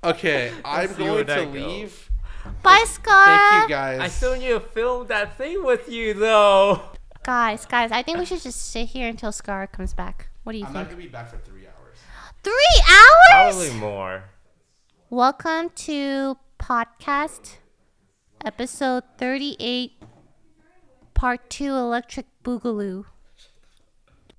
Okay, I'm see where going to that goes. leave. Bye, Scarra. Thank you, guys. I still need to film that thing with you, though. Guys, I think we should just sit here until Scarra comes back. What do you I'm think? not going to be back for 3 hours. 3 hours? Probably more. Welcome to podcast episode 38 part 2 electric boogaloo.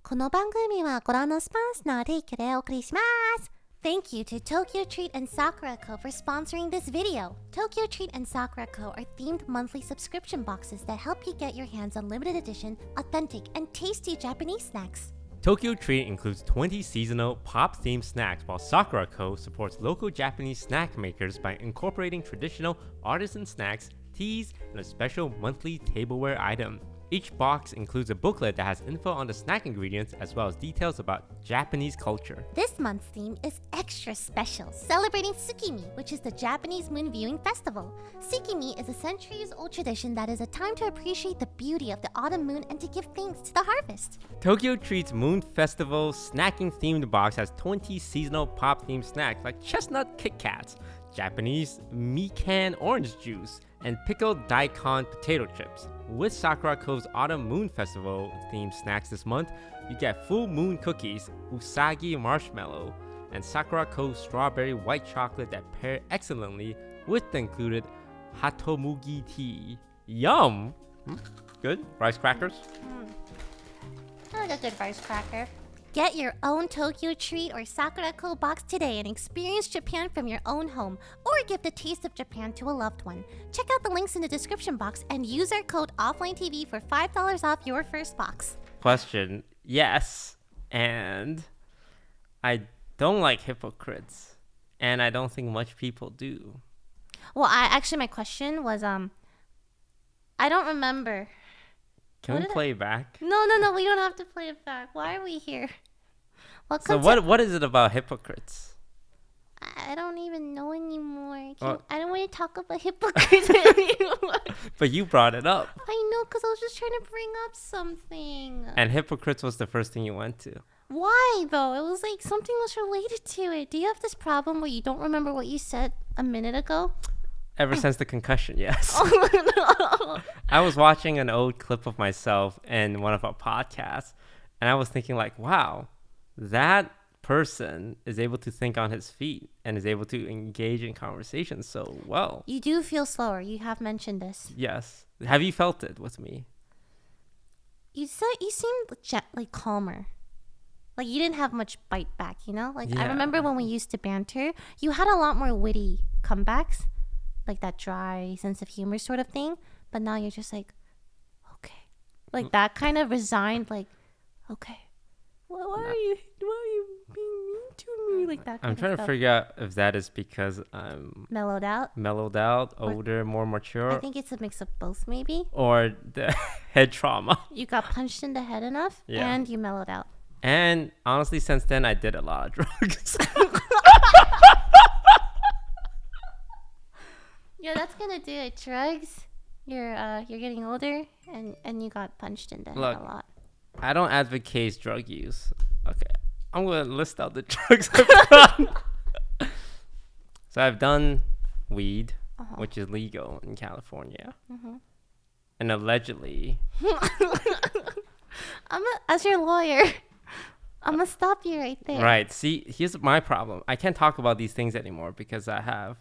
この番組はご覧のスポンサーの提供でお送りします。Thank you to Tokyo Treat and Sakura Co. for sponsoring this video. Tokyo Treat and Sakura Co. are themed monthly subscription boxes that help you get your hands on limited edition, authentic, and tasty Japanese snacks. Tokyo Treat includes 20 seasonal pop-themed snacks, while Sakura Co. supports local Japanese snack makers by incorporating traditional artisan snacks, teas, and a special monthly tableware item. Each box includes a booklet that has info on the snack ingredients as well as details about Japanese culture. This month's theme is extra special, celebrating Tsukimi, which is the Japanese moon viewing festival. Tsukimi is a centuries-old tradition that is a time to appreciate the beauty of the autumn moon and to give thanks to the harvest. Tokyo Treat's Moon Festival snacking-themed box has 20 seasonal pop-themed snacks like chestnut Kit Kats, Japanese mikan orange juice, and pickled daikon potato chips. With Sakura Co.'s Autumn Moon Festival themed snacks this month, you get full moon cookies, usagi marshmallow, and Sakura Co.'s strawberry white chocolate that pair excellently with the included hatomugi tea. Yum! Good? Rice crackers? I like a good rice cracker. Get your own Tokyo Treat or Sakura Co. box today and experience Japan from your own home, or give the taste of Japan to a loved one. Check out the links in the description box and use our code Offlinetv for $5 off your first box. Question. Yes. And I don't like hypocrites. And I don't think much people do. Well, my question was, I don't remember. Can we play back? No, we don't have to play it back. Why are we here? So what is it about hypocrites? I don't even know anymore. Well- I don't want to talk about hypocrites anymore. But you brought it up. I know, because I was just trying to bring up something. And hypocrites was the first thing you went to. Why, though? It was like something was related to it. Do you have this problem where you don't remember what you said a minute ago? Ever since the concussion, yes. Oh, no. I was watching an old clip of myself in one of our podcasts, and I was thinking like, wow, that person is able to think on his feet and is able to engage in conversation so well. You do feel slower. You have mentioned this. Yes. Have you felt it with me? You seemed like calmer. Like you didn't have much bite back, you know? Like I Yeah. remember when we used to banter, you had a lot more witty comebacks, like that dry sense of humor sort of thing. But now you're just like, okay, like that kind of resigned. Like, okay, well, why are you being mean to me like that? I'm trying to figure out if that is because I'm mellowed out. mellowed out, older, more mature, I think it's a mix of both, maybe. or the head trauma. You got punched in the head enough, Yeah. and you mellowed out. And honestly, since then, I did a lot of drugs. Yeah, that's gonna do it. Drugs. You're getting older, and you got punched in the head Look. a lot. I don't advocate drug use. Okay, I'm gonna list out the drugs I've done. So I've done weed, which is legal in California, and allegedly, As your lawyer, I'm gonna stop you right there. right? See, here's my problem. I can't talk about these things anymore because I have,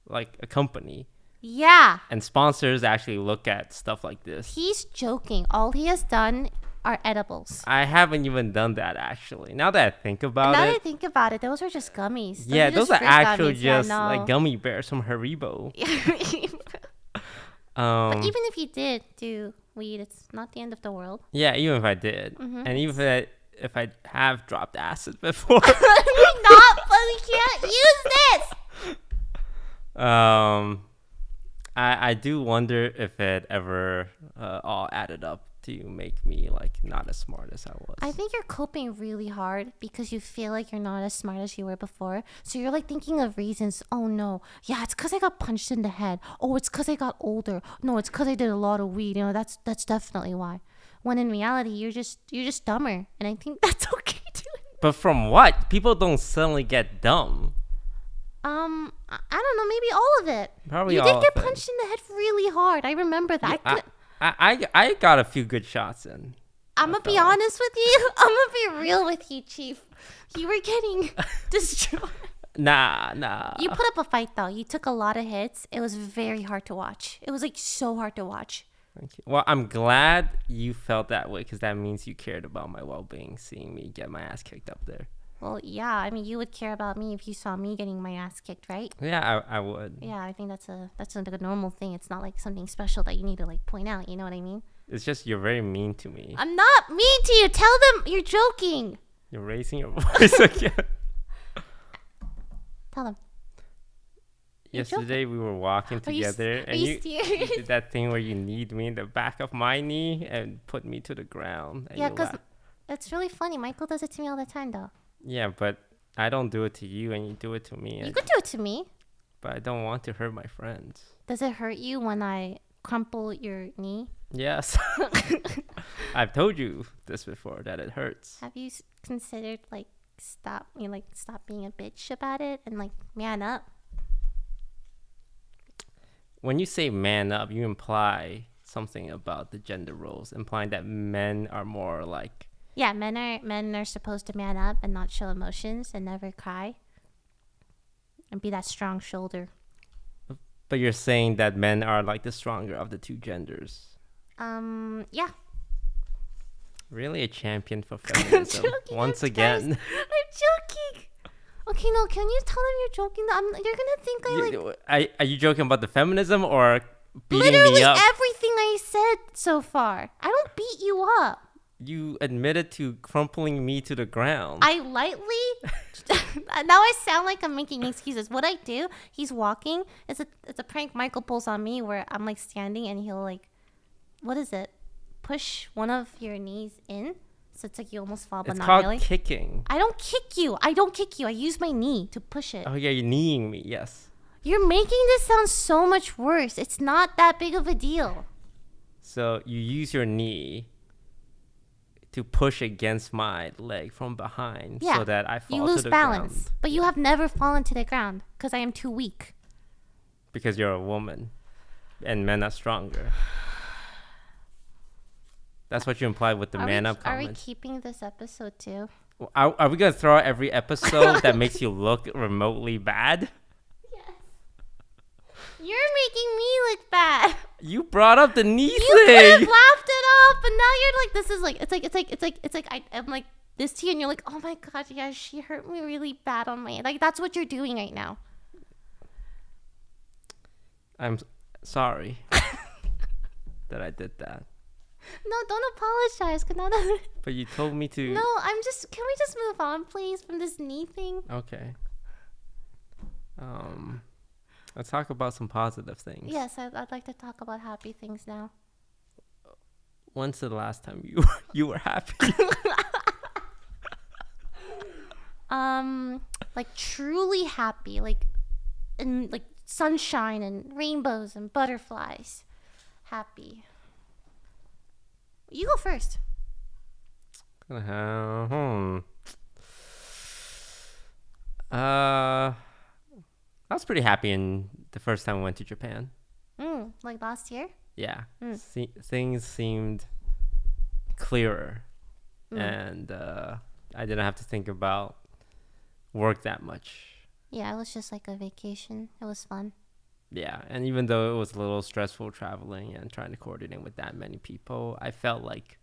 like, a company, Yeah, and sponsors actually look at stuff like this. he's joking. All he has done are edibles. I haven't even done that actually. Now that I think about Now that I it, think about it, those are just gummies. yeah, those are fruit actual gummies. Yeah, just like gummy bears from Haribo. But even if you did do weed, it's not the end of the world. Yeah, even if I did, and even if I have dropped acid before, Not, but we can't use this. I do wonder if it ever all added up to make me like not as smart as I was. I think you're coping really hard because you feel like you're not as smart as you were before. So you're like thinking of reasons. Oh no, yeah, it's because I got punched in the head. Oh, it's because I got older. No, it's because I did a lot of weed. You know, that's definitely why. When in reality, you're just dumber, and I think that's okay too. But from what? People don't suddenly get dumb. I don't know, maybe all of it. Probably you all did get of it. punched in the head really hard. I remember that. I got a few good shots in. I'm gonna be honest with you. I'm gonna be real with you, Chief. You were getting destroyed. Nah. You put up a fight though. You took a lot of hits. It was very hard to watch. It was like so hard to watch. Thank you. Well, I'm glad you felt that way because that means you cared about my well-being, seeing me get my ass kicked up there. Well, yeah. I mean, you would care about me if you saw me getting my ass kicked, right? Yeah, I would. Yeah, I think that's like a normal thing. It's not like something special that you need to like point out. You know what I mean? It's just you're very mean to me. I'm not mean to you. Tell them you're joking. You're raising your voice again. Tell them. Yesterday we were walking together and you did that thing where you kneed me in the back of my knee and put me to the ground. And Yeah, because it's really funny. Michael does it to me all the time, though. Yeah, but I don't do it to you and you do it to me. You could do it to me. But I don't want to hurt my friends. Does it hurt you when I crumple your knee? Yes. I've told you this before that it hurts. Have you considered stop being a bitch about it and like man up? When you say man up, you imply something about the gender roles, implying that men are more like... Yeah, men are supposed to man up and not show emotions and never cry and be that strong shoulder. But you're saying that men are like the stronger of the two genders. Yeah. Really a champion for feminism. Once again. I'm joking. Okay, no, can you tell them you're joking? You're gonna think Are you joking about the feminism or beating literally me up? Everything I said so far. I don't beat you up. You admitted to crumpling me to the ground. I lightly... Now I sound like I'm making excuses. What I do, he's walking. It's a prank Michael pulls on me where I'm like standing and he'll like... What is it? Push one of your knees in. So it's like you almost fall, but it's not called really. Kicking. I don't kick you. I use my knee to push it. Oh yeah, you're kneeing me, yes. You're making this sound so much worse. It's not that big of a deal. So you use your knee to push against my leg from behind so that I fall you lose to the balance. ground. But you have never fallen to the ground because I am too weak. Because you're a woman and men are stronger. That's what you implied with the man up comment. Are we keeping this episode too? Are we going to throw out every episode that makes you look remotely bad? Yes. You're making me look bad. You brought up the knee You thing. could have laughed it off, but now you're like, this is like, it's like I'm like this to you, and you're like, oh my god, yeah, she hurt me really bad on my head. Like that's what you're doing right now. I'm sorry that I did that. No, don't apologize. But you told me to. No, can we just move on, please, from this knee thing? Okay. Let's talk about some positive things. Yes, I'd like to talk about happy things now. When's the last time you were happy? Like truly happy, like in like sunshine and rainbows and butterflies. Happy. You go first. I was pretty happy in the first time I went to Japan. Like last year? Yeah. Things seemed clearer. And I didn't have to think about work that much. Yeah, it was just like a vacation. It was fun. Yeah, and even though it was a little stressful traveling and trying to coordinate with that many people, I felt like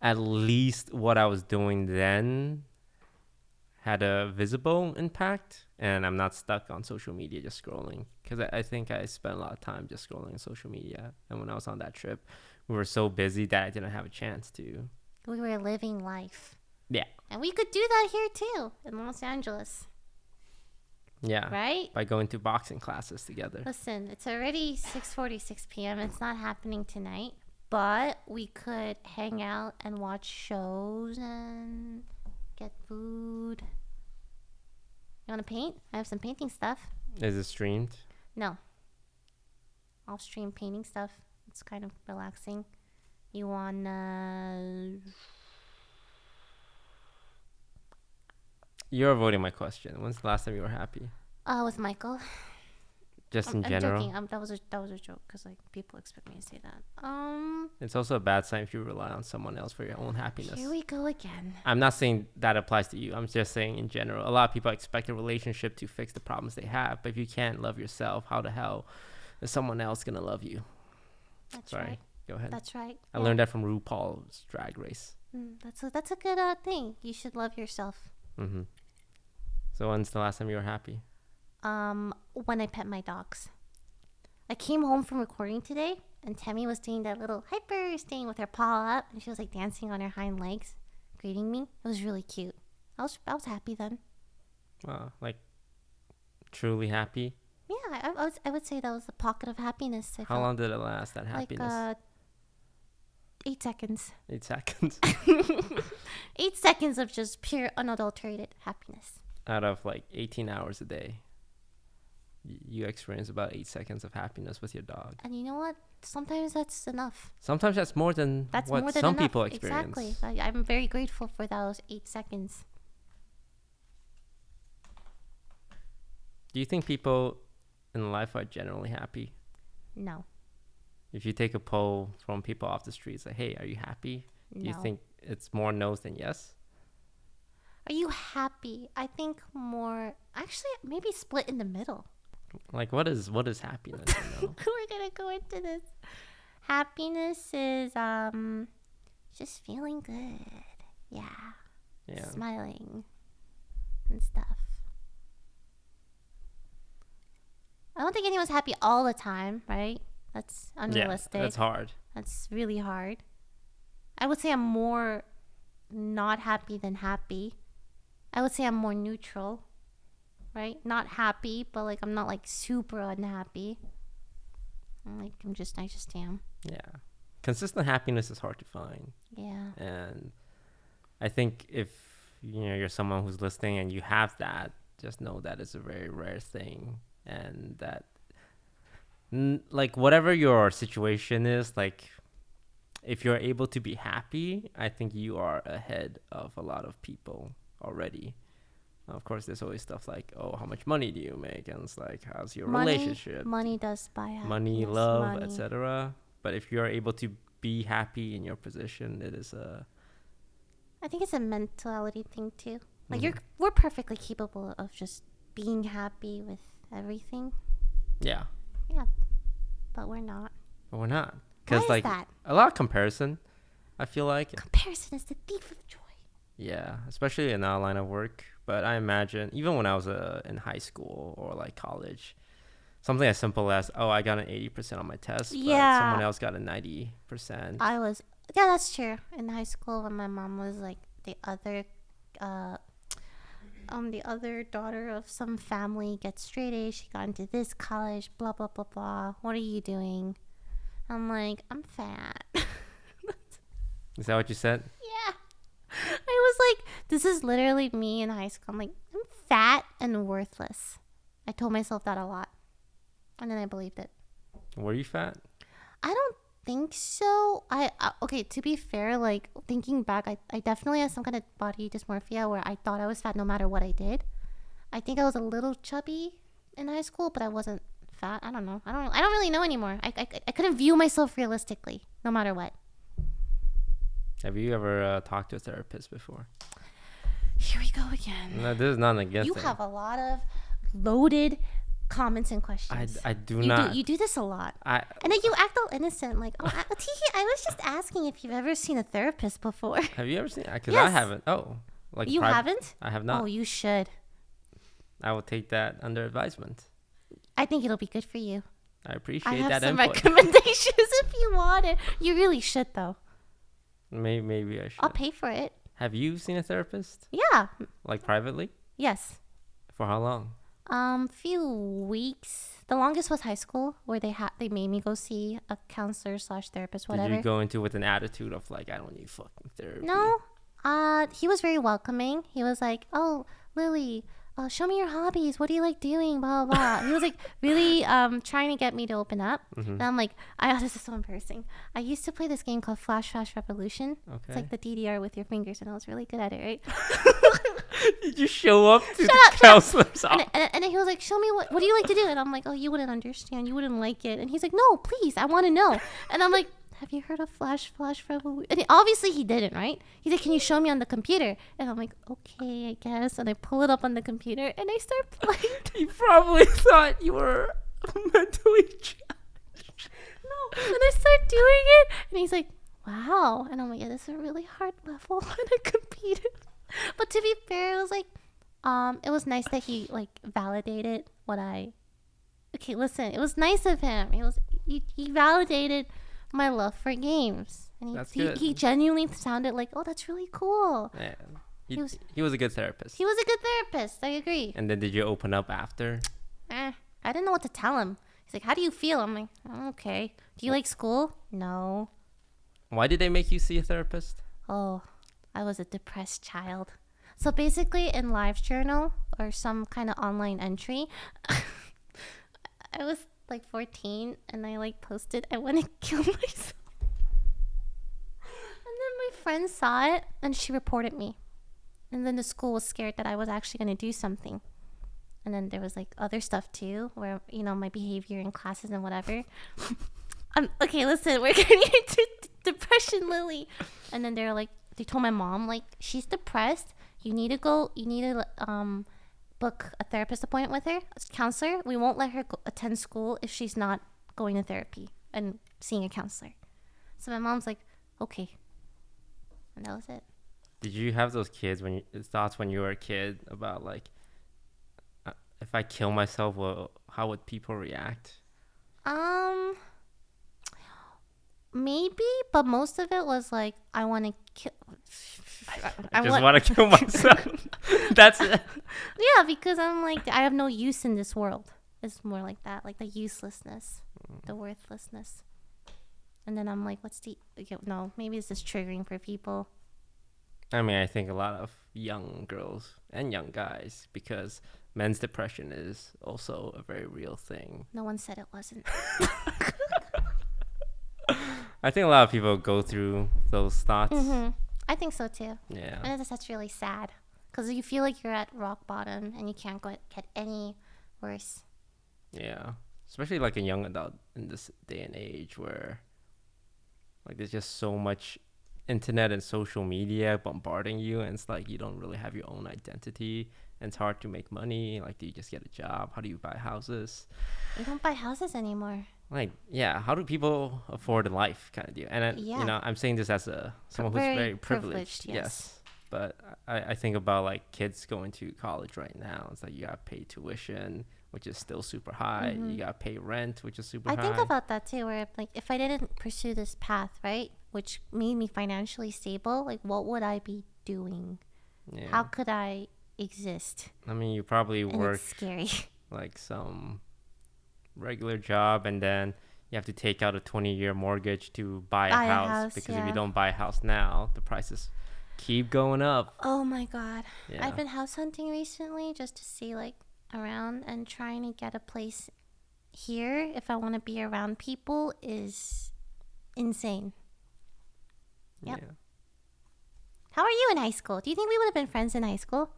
at least what I was doing then had a visible impact, and I'm not stuck on social media just scrolling, because I think I spent a lot of time just scrolling on social media. And when I was on that trip, we were so busy that I didn't have a chance to. We were living life. Yeah. And we could do that here too in Los Angeles. Yeah. Right? By going to boxing classes together. Listen, it's already 6:46 p.m. It's not happening tonight, but we could hang out and watch shows and get food. You want to paint? I have some painting stuff. Is it streamed? No. I'll stream painting stuff. It's kind of relaxing. You wanna... You're avoiding my question. When's the last time you were happy? With Michael. Just in I'm general? joking. That was a joke because like people expect me to say that. It's also a bad sign if you rely on someone else for your own happiness. Here we go again. I'm not saying that applies to you. I'm just saying in general. A lot of people expect a relationship to fix the problems they have, but if you can't love yourself, how the hell is someone else gonna love you? That's Sorry. right. Go ahead. That's right. I learned that from RuPaul's Drag Race. That's a good thing. You should love yourself. Mm-hmm. So when's the last time you were happy? When I pet my dogs. I came home from recording today, and Tammy was doing that little hyper thing with her paw up, and she was like dancing on her hind legs, greeting me. It was really cute. I was happy then. Wow, like truly happy. Yeah, I would say that was a pocket of happiness. How long did it last? That happiness? Like 8 seconds. 8 seconds. 8 seconds of just pure unadulterated happiness. Out of like 18 hours a day, you experience about 8 seconds of happiness with your dog. And you know what? Sometimes that's enough. Sometimes that's more than what some enough. people experience. Exactly. I'm very grateful for those 8 seconds. Do you think people in life are generally happy? No. If you take a poll from people off the streets, like, hey, are you happy? Do you think it's more no's than yes? Are you happy? I think more, actually, maybe split in the middle. Like, what is happiness? You know? We're gonna go into this. Happiness is just feeling good. Yeah. Smiling and stuff. I don't think anyone's happy all the time, right? That's unrealistic. Yeah, that's hard. That's really hard. I would say I'm more not happy than happy. I would say I'm more neutral, right? Not happy, but like I'm not like super unhappy. I just am. Yeah. Consistent happiness is hard to find. Yeah. And I think if you're someone who's listening and you have that, just know that it's a very rare thing, and that like whatever your situation is, like if you're able to be happy, I think you are ahead of a lot of people already. Of course, there's always stuff like, oh, how much money do you make? And it's like, how's your relationship? Money does buy happiness. Money, love, etc. But if you're able to be happy in your position, it is I think it's a mentality thing too. Like we're perfectly capable of just being happy with everything. Yeah. Yeah. But we're not. But we're not. Why is like that? A lot of comparison, I feel like. Comparison is the thief of joy. Yeah, especially in our line of work. But I imagine even when I was in high school or like college, something as simple as, oh, I got an 80% on my test, but someone else got a 90%. Yeah, that's true. In high school, when my mom was like the other daughter of some family gets straight A's, she got into this college, blah blah blah blah. What are you doing? I'm like, I'm fat. Is that what you said? Yeah. I was like, this is literally me in high school. I'm like, I'm fat and worthless. I told myself that a lot. And then I believed it. Were you fat? I don't think so. Okay, to be fair, like thinking back, I definitely had some kind of body dysmorphia where I thought I was fat no matter what I did. I think I was a little chubby in high school, but I wasn't fat. I don't know. I don't really know anymore. I couldn't view myself realistically no matter what. Have you ever talked to a therapist before? Here we go again. No, this is not against you it. have a lot of loaded comments and questions. I do not. You do this a lot. And then you act all innocent, like, oh, I was just asking if you've ever seen a therapist before. Have you ever seen? Because Yes. I haven't. Oh, like You haven't? I have not. Oh, you should. I will take that under advisement. I think it'll be good for you. I appreciate I have that some input. recommendations if you want it. You really should, though. Maybe I should. I'll pay for it. Have you seen a therapist? Yeah. Like privately? Yes. For how long? Few weeks. The longest was high school, where they made me go see a counselor / therapist, whatever. Did you go into with an attitude of like, I don't need fucking therapy? No. He was very welcoming. He was like, oh, Lily, show me your hobbies. What do you like doing? Blah, blah, blah. He was like really trying to get me to open up. And I'm like, this is so embarrassing. I used to play this game called Flash Revolution. Okay. It's like the DDR with your fingers, and I was really good at it, right? Did you show up to the counselor's office? And then he was like, show me what do you like to do? And I'm like, oh, you wouldn't understand. You wouldn't like it. And he's like, no, please. I want to know. And I'm like, have you heard of Flash Revolution? And obviously he didn't, right? He's like, can you show me on the computer? And I'm like, okay, I guess. And I pull it up on the computer and I start playing. He probably thought you were mentally challenged. No. And I start doing it. And he's like, wow. And I'm like, yeah, this is a really hard level. And I competed. But to be fair, it was like, it was nice that he like validated what I. Okay, listen, it was nice of him. He validated my love for games, and he genuinely sounded like, oh, that's really cool. Yeah, he was a good therapist. He was a good therapist. I agree. And then did you open up after? I didn't know what to tell him. He's like, how do you feel? I'm like, I'm okay. Do you like school? No. Why did they make you see a therapist? Oh, I was a depressed child. So basically in LiveJournal or some kind of online entry, I was like 14 and I like posted, I want to kill myself. And then my friend saw it and she reported me. And then the school was scared that I was actually going to do something. And then there was like other stuff too, where, you know, my behavior in classes and whatever. Okay, listen, we're getting into depression, Lily. And then they told my mom, like, she's depressed. You need to book a therapist appointment with her, a counselor. We won't let her attend school if she's not going to therapy and seeing a counselor. So my mom's like, okay. And that was it. Did you have those thoughts when you were a kid about like, if I kill myself, how would people react? Maybe, but most of it was like, I want to kill. I just want to kill myself. That's it. Yeah, because I'm like, I have no use in this world. It's more like that, like the uselessness, the worthlessness. And then I'm like, no, maybe it's just triggering for people. I mean, I think a lot of young girls and young guys, because men's depression is also a very real thing. No one said it wasn't. I think a lot of people go through those thoughts. Mm-hmm. I think so too. Yeah. And that's really sad because you feel like you're at rock bottom and you can't get any worse. Yeah. Especially like a young adult in this day and age where like there's just so much internet and social media bombarding you, and it's like you don't really have your own identity and it's hard to make money. Like, do you just get a job? How do you buy houses? We don't buy houses anymore. Like, yeah, how do people afford a life kind of deal? And you know, I'm saying this as someone who's very privileged. Yes. But I think about like kids going to college right now. It's like you gotta pay tuition, which is still super high. Mm-hmm. You gotta pay rent, which is super high. I think about that too, where like if I didn't pursue this path, right, which made me financially stable, like what would I be doing? Yeah. How could I exist? I mean, you probably work scary. Like some regular job, and then you have to take out a 20-year mortgage to buy a house because if you don't buy a house now, the prices keep going up. Oh my god. Yeah. I've been house hunting recently just to see like around, and trying to get a place here if I want to be around people is insane. Yep. Yeah. How are you in high school? Do you think we would have been friends in high school?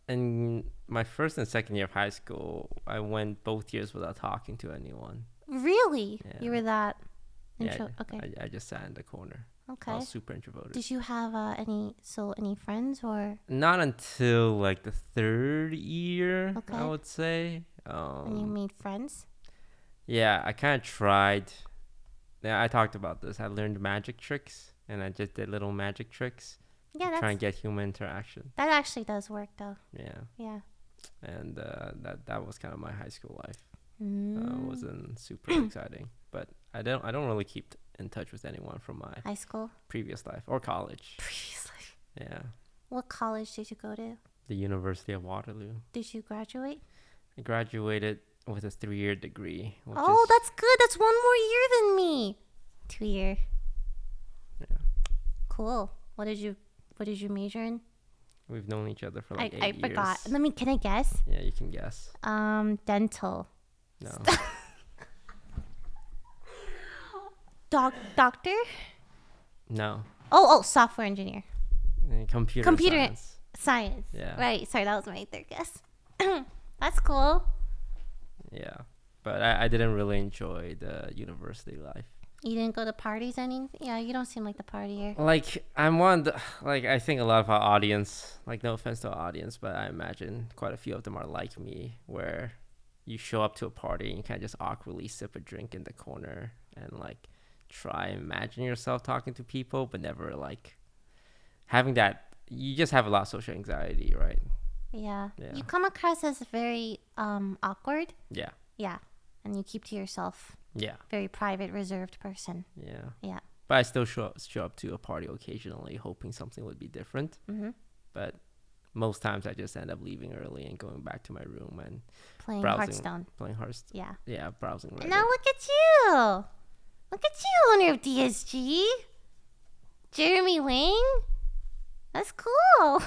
In my first and second year of high school, I went both years without talking to anyone. Really? Yeah. You were that intro? Yeah, okay. I just sat in the corner. Okay. I was super introverted. Did you have any friends or? Not until like the third year, okay. I would say. And you made friends? Yeah, I kind of tried. Yeah, I talked about this. I learned magic tricks, and I just did little magic tricks. Yeah, to try and get human interaction. That actually does work, though. Yeah. Yeah. And that was kind of my high school life. It wasn't super exciting, but I don't really keep in touch with anyone from my high school, previous life, or college. Previous life. Yeah. What college did you go to? The University of Waterloo. Did you graduate? I graduated with a 3-year degree. That's good. That's 1 more year than me. 2 year. Yeah. Cool. What did you major in? We've known each other for like 8 I years. forgot. Can I guess? Yeah, you can guess. Dental. No. Doctor? No. Oh, software engineer. Computer science. Science. Yeah. Right. Sorry, that was my third guess. That's cool. Yeah. But I didn't really enjoy the university life. You didn't go to parties any? Yeah, you don't seem like the partier. Like, I'm one, like, I think a lot of our audience, like, no offense to our audience, but I imagine quite a few of them are like me, where you show up to a party and you kind of just awkwardly sip a drink in the corner and, like, try and imagine yourself talking to people, but never, like, having that, you just have a lot of social anxiety, right? Yeah. Yeah. You come across as very awkward. Yeah. Yeah. And you keep to yourself. Yeah. Very private, reserved person. Yeah. Yeah. But I still show up to a party occasionally, hoping something would be different. Mm-hmm. But most times I just end up leaving early and going back to my room and Playing browsing, Hearthstone. playing Hearthstone. Yeah. Yeah, browsing Reddit. And now look at you. Look at you, owner of DSG. Jeremy Wang. That's cool.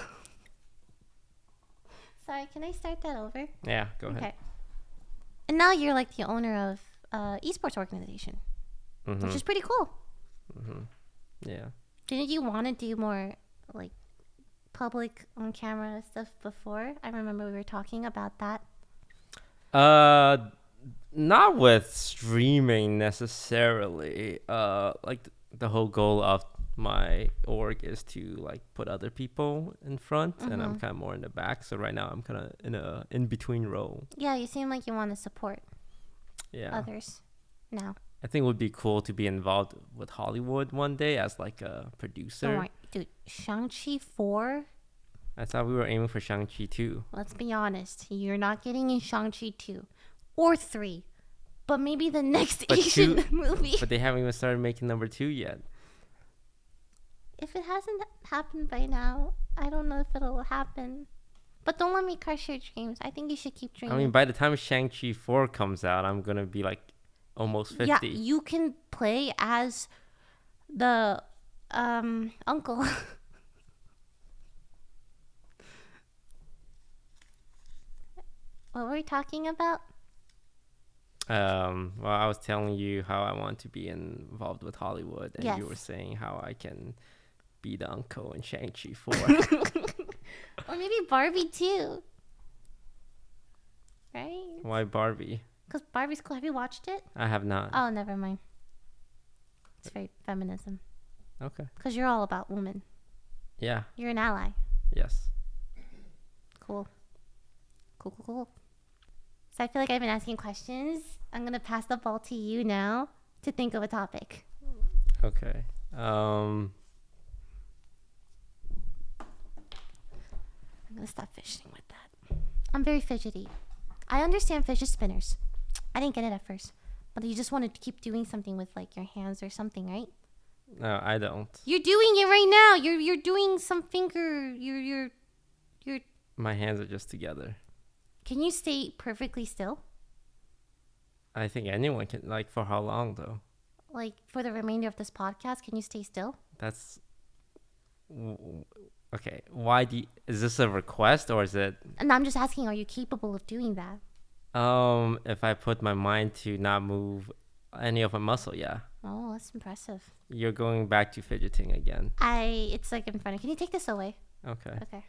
Sorry, can I start that over? Yeah, go ahead. Okay. And now you're like the owner of esports organization, Mm-hmm. which is pretty cool. Mm-hmm. Yeah. Didn't you want to do more like public on camera stuff before? I remember we were talking about that. Not with streaming necessarily. Like the whole goal of my org is to like put other people in front, and I'm kind of more in the back. So right now I'm kind of in a in between role. Yeah, you seem like you want to support Yeah. others now. I think it would be cool to be involved with Hollywood one day as like a producer. Don't worry. Dude, Shang-Chi 4? I thought we were aiming for Shang-Chi too. Let's be honest. You're not getting in Shang-Chi 2 or 3, but maybe the next But Asian 2 movie. But they haven't even started making number 2 yet. If it hasn't happened by now, I don't know if it'll happen. But don't let me crush your dreams. I think you should keep dreaming. I mean, by the time Shang-Chi 4 comes out, I'm going to be like almost 50. Yeah, you can play as the uncle. What were we talking about? Well, I was telling you how I want to be involved with Hollywood, and Yes. you were saying how I can be the uncle in Shang-Chi 4. Or maybe Barbie too. Right? Why Barbie? Because Barbie's cool. Have you watched it? I have not. Oh, never mind. It's very feminism. Okay. Because you're all about women. Yeah. You're an ally. Yes. Cool. Cool. So I feel like I've been asking questions. I'm going to pass the ball to you now to think of a topic. Okay. I'm going to stop fidgeting with that. I'm very fidgety. I understand fidget spinners. I didn't get it at first. But you just wanted to keep doing something with like your hands or something, right? No, I don't. You're doing it right now. You're doing some finger. You're. My hands are just together. Can you stay perfectly still? I think anyone can. Like, for how long though? Like for the remainder of this podcast, can you stay still? That's okay. Why is this a request or is it? And I'm just asking, are you capable of doing that? If I put my mind to not move any of my muscle, yeah. Oh, that's impressive. You're going back to fidgeting again. It's like in front of. Can you take this away? Okay. Okay.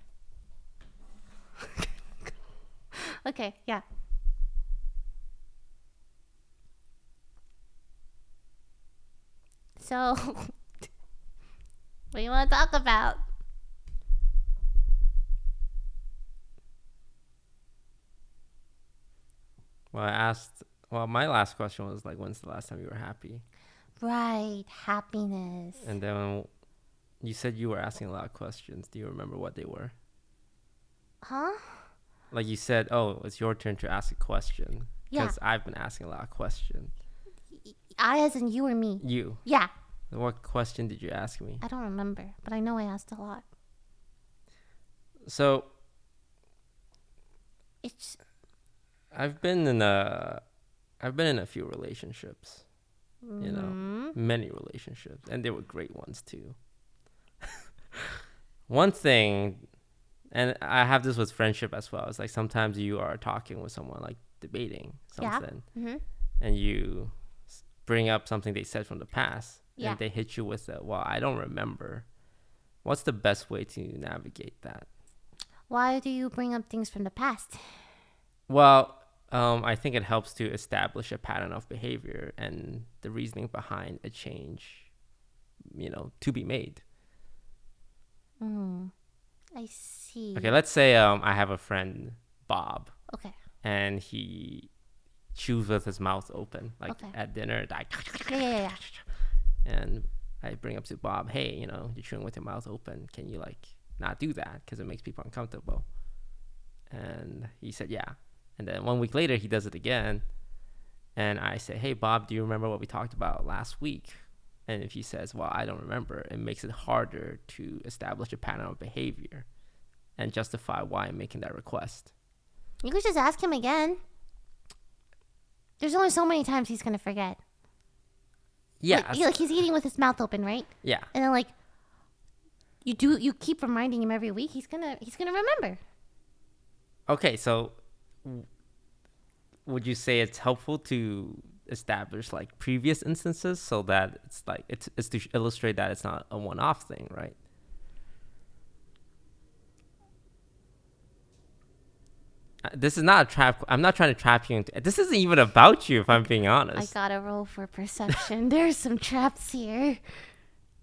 Okay, yeah. So, what do you want to talk about? Well, my last question was like, when's the last time you were happy? Right, happiness. And then you said you were asking a lot of questions. Do you remember what they were? Huh? Like you said, oh, it's your turn to ask a question. Yeah. Because I've been asking a lot of questions. I as in you or me? You. Yeah. What question did you ask me? I don't remember, but I know I asked a lot. So It's I've been in a few relationships. You know, many relationships, and they were great ones too. One thing And I have this with friendship as well. It's like sometimes you are talking with someone, like debating something, and you bring up something they said from the past, and they hit you with it. Well, I don't remember. What's the best way to navigate that? Why do you bring up things from the past? Well, I think it helps to establish a pattern of behavior and the reasoning behind a change, to be made. I see. Okay, let's say I have a friend, Bob. Okay. And he chews with his mouth open, like at dinner. Like, Yeah. And I bring up to Bob, hey, you're chewing with your mouth open. Can you not do that? Because it makes people uncomfortable. And he said, yeah. And then 1 week later, he does it again. And I say, hey, Bob, do you remember what we talked about last week? And if he says, well, I don't remember, it makes it harder to establish a pattern of behavior and justify why I'm making that request. You could just ask him again. There's only so many times he's going to forget. Yeah. Like he's eating with his mouth open, right? Yeah. And then you keep reminding him every week, he's gonna remember. Okay, so would you say it's helpful to establish previous instances so that it's to illustrate that it's not a one-off thing, right? This is not a trap. I'm not trying to trap you into. This isn't even about you, if I'm being honest. I gotta roll for perception. There's some traps here.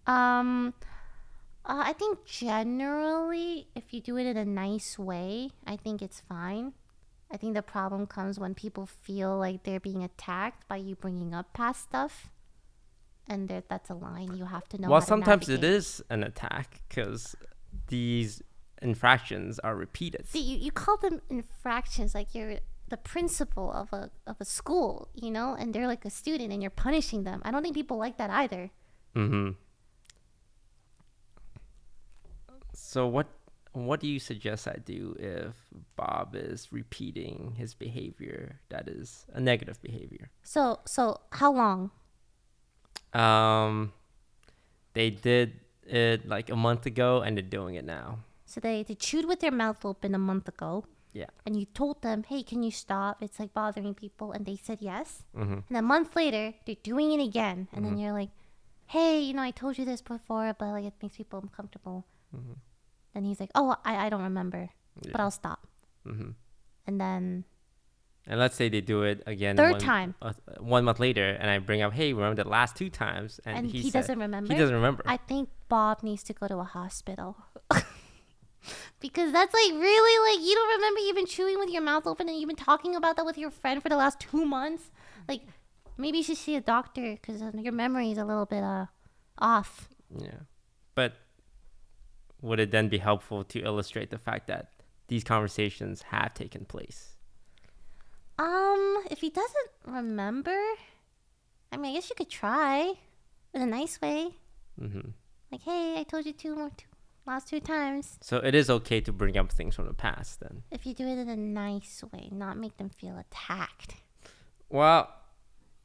I think generally, if you do it in a nice way, I think it's fine. I think the problem comes when people feel like they're being attacked by you bringing up past stuff. And that's a line you have to know. Well, how to sometimes navigate. it is an attack because these infractions are repeated. See, you call them infractions like you're the principal of a school, and they're like a student and you're punishing them. I don't think people like that either. Mm-hmm. So what do you suggest I do if Bob is repeating his behavior that is a negative behavior? So how long? They did it a month ago and they're doing it now. So they chewed with their mouth open a month ago. Yeah. And you told them, hey, can you stop? It's bothering people. And they said yes. Mm-hmm. And a month later, they're doing it again. And then you're like, hey, I told you this before, but it makes people uncomfortable. Mm-hmm. And he's like, oh, I don't remember, but I'll stop. Mm-hmm. And then and let's say they do it again third time. 1 month later, and I bring up, hey, remember the last 2 times? And he doesn't remember? He doesn't remember. I think Bob needs to go to a hospital. Because that's really you don't remember you've been chewing with your mouth open and you've been talking about that with your friend for the last 2 months. Maybe you should see a doctor because your memory is a little bit off. Yeah. But would it then be helpful to illustrate the fact that these conversations have taken place? If he doesn't remember, I guess you could try in a nice way. Mm-hmm. Hey, I told you last 2 times. So it is okay to bring up things from the past then? If you do it in a nice way, not make them feel attacked. Well,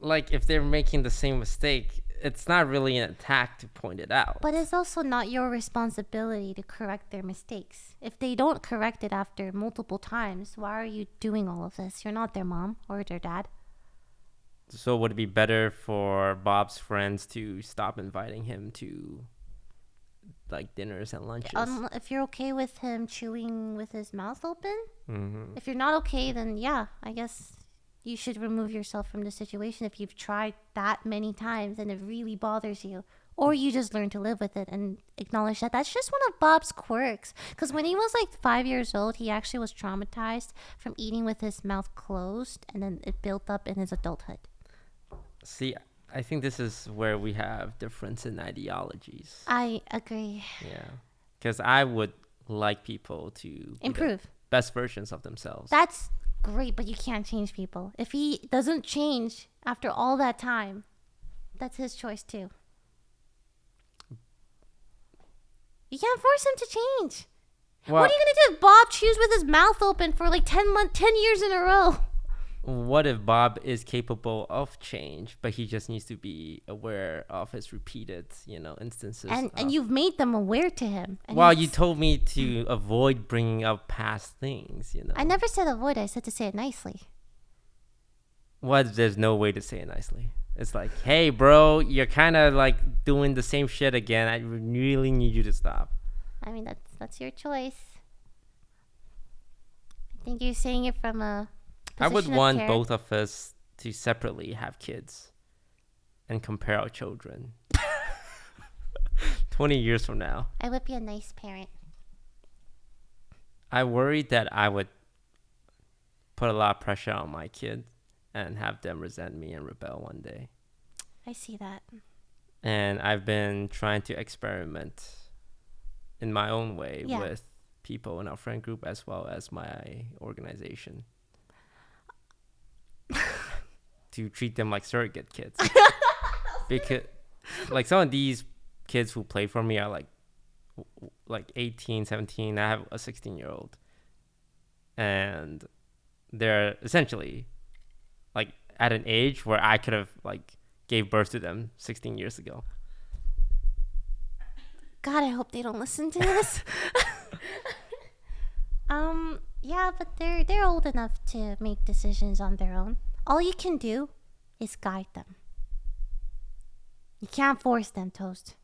if they're making the same mistake, it's not really an attack to point it out. But it's also not your responsibility to correct their mistakes. If they don't correct it after multiple times, why are you doing all of this? You're not their mom or their dad. So would it be better for Bob's friends to stop inviting him to dinners and lunches? If you're okay with him chewing with his mouth open, mm-hmm. If you're not okay, then yeah, I guess you should remove yourself from the situation if you've tried that many times and it really bothers you. Or you just learn to live with it and acknowledge that that's just one of Bob's quirks. Because when he was 5 years old, he actually was traumatized from eating with his mouth closed, and then it built up in his adulthood. See, I think this is where we have difference in ideologies. I agree. Yeah. Because I would like people to improve. Best versions of themselves. That's great, but you can't change people. If he doesn't change after all that time, that's his choice too. You can't force him to change. Well, what are you going to do if Bob chews with his mouth open for 10 years in a row? What if Bob is capable of change, but he just needs to be aware of his repeated, instances? And you've made them aware to him. And Well, you told me to avoid bringing up past things, I never said avoid. I said to say it nicely. What? There's no way to say it nicely. It's like, hey, bro, you're kind of like doing the same shit again. I really need you to stop. I mean, that's your choice. I think you're saying it from a I would position of want care. both of us to separately have kids and compare our children 20 years from now. I would be a nice parent. I worried that I would put a lot of pressure on my kid and have them resent me and rebel one day. I see that. And I've been trying to experiment in my own way with people in our friend group as well as my organization to treat them like surrogate kids. Because like some of these kids who play for me are like 18, 17. I have a 16-year-old. And they're essentially like at an age where I could have like gave birth to them 16 years ago. God, I hope they don't listen to this. Yeah, but they're old enough to make decisions on their own. All you can do is guide them. You can't force them, Toast.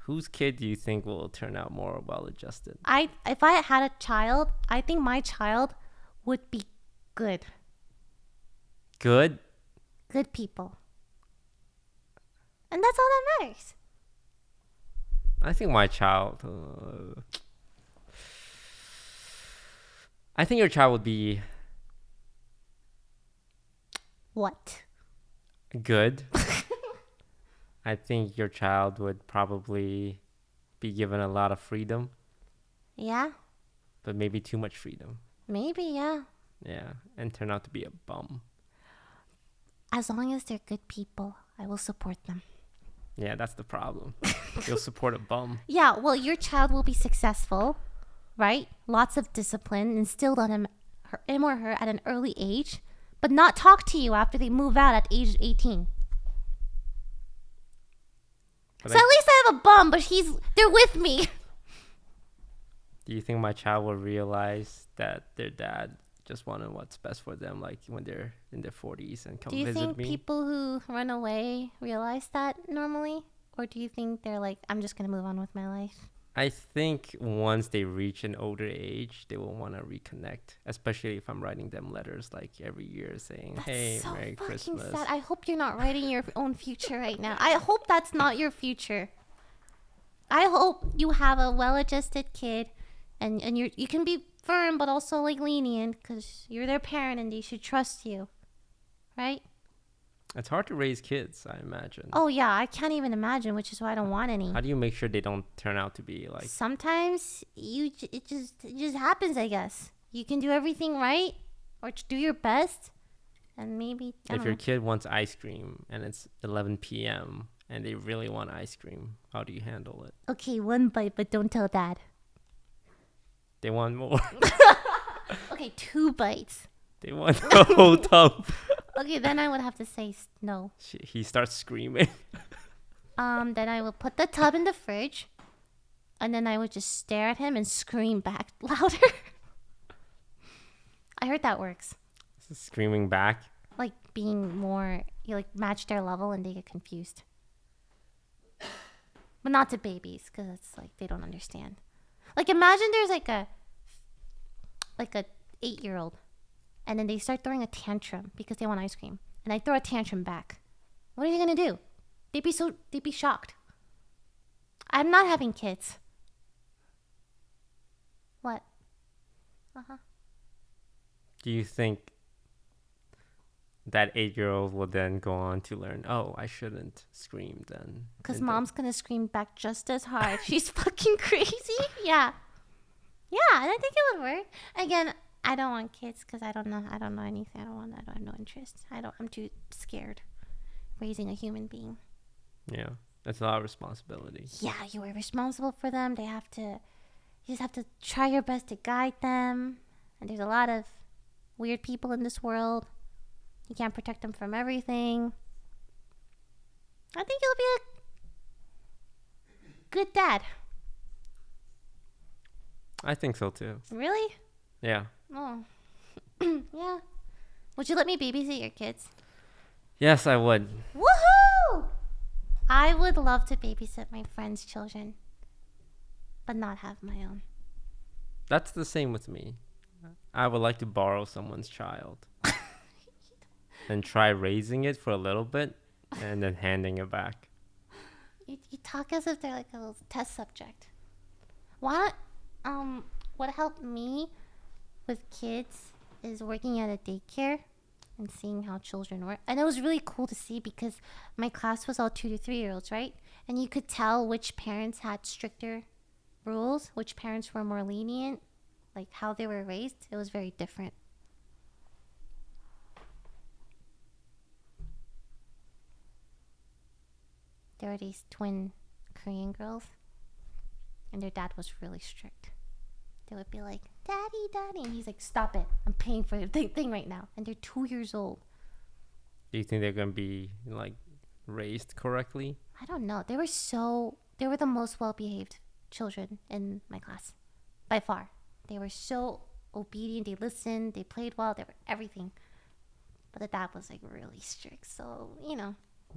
Whose kid do you think will turn out more well-adjusted? If I had a child, I think my child would be good. Good? Good people. And that's all that matters. I think my child... I think your child would be What? good. I think your child would probably be given a lot of freedom, Yeah? but maybe too much freedom. Maybe, yeah. Yeah, and turn out to be a bum. As long as they're good people, I will support them. Yeah, that's the problem. You'll support a bum. Yeah, well, your child will be successful, right? Lots of discipline instilled on him or her at an early age, but not talk to you after they move out at age 18. But So at least I have a bum, but they're with me. do you think my child will realize that their dad just wanted what's best for them, like when they're in their 40s and come Do you visit think me? people who run away realize that normally? Or do you think they're like, I'm just going to move on with my life? I think once they reach an older age, they will want to reconnect, especially if I'm writing them letters like every year saying, That's hey, so Merry fucking Christmas. sad. I hope you're not writing your own future right now. I hope that's not your future. I hope you have a well-adjusted kid and you can be firm but also like lenient because you're their parent and they should trust you. Right? It's hard to raise kids, I imagine. Oh yeah, I can't even imagine, which is why I don't want any. How do you make sure they don't turn out to be like... Sometimes it just happens, I guess. You can do everything right or do your best and maybe I If don't your know. kid wants ice cream and it's 11 p.m. and they really want ice cream, how do you handle it? Okay, one bite, but don't tell dad. They want more. Okay, 2 bites. They want the whole tub. Okay, then I would have to say no. He starts screaming. Then I will put the tub in the fridge, and then I would just stare at him and scream back louder. I heard that works. Screaming back. Like being more, you like match their level and they get confused. But not to babies, because it's like they don't understand. Like imagine there's like a 8-year-old, and then they start throwing a tantrum because they want ice cream, and I throw a tantrum back. What are you gonna do? They'd be shocked. I'm not having kids. What? Do you think that 8-year-old will then go on to learn, oh, I shouldn't scream then? Because And mom's gonna scream back just as hard. She's fucking crazy. Yeah. Yeah, and I think it would work. Again, I don't want kids because I don't know anything. I have no interest. I'm too scared raising a human being. Yeah, that's a lot of responsibility. Yeah, you are responsible for them. You just have to try your best to guide them. And there's a lot of weird people in this world. You can't protect them from everything. I think you'll be a good dad. I think so too. Really? Yeah. Oh. Yeah. Would you let me babysit your kids? Yes, I would. Woohoo! I would love to babysit my friends' children, but not have my own. That's the same with me. I would like to borrow someone's child and try raising it for a little bit and then handing it back. You talk as if they're like a little test subject. What helped me with kids is working at a daycare and seeing how children work. And it was really cool to see because my class was all 2 to 3 year olds, right? And you could tell which parents had stricter rules, which parents were more lenient, like how they were raised. It was very different. There were these twin Korean girls, and their dad was really strict. They would be like, "Daddy, Daddy," and he's like, "Stop it! I'm paying for the thing right now." And they're 2 years old. Do you think they're gonna be like raised correctly? I don't know. They were the most well-behaved children in my class, by far. They were so obedient. They listened. They played well. They were everything. But the dad was like really strict. So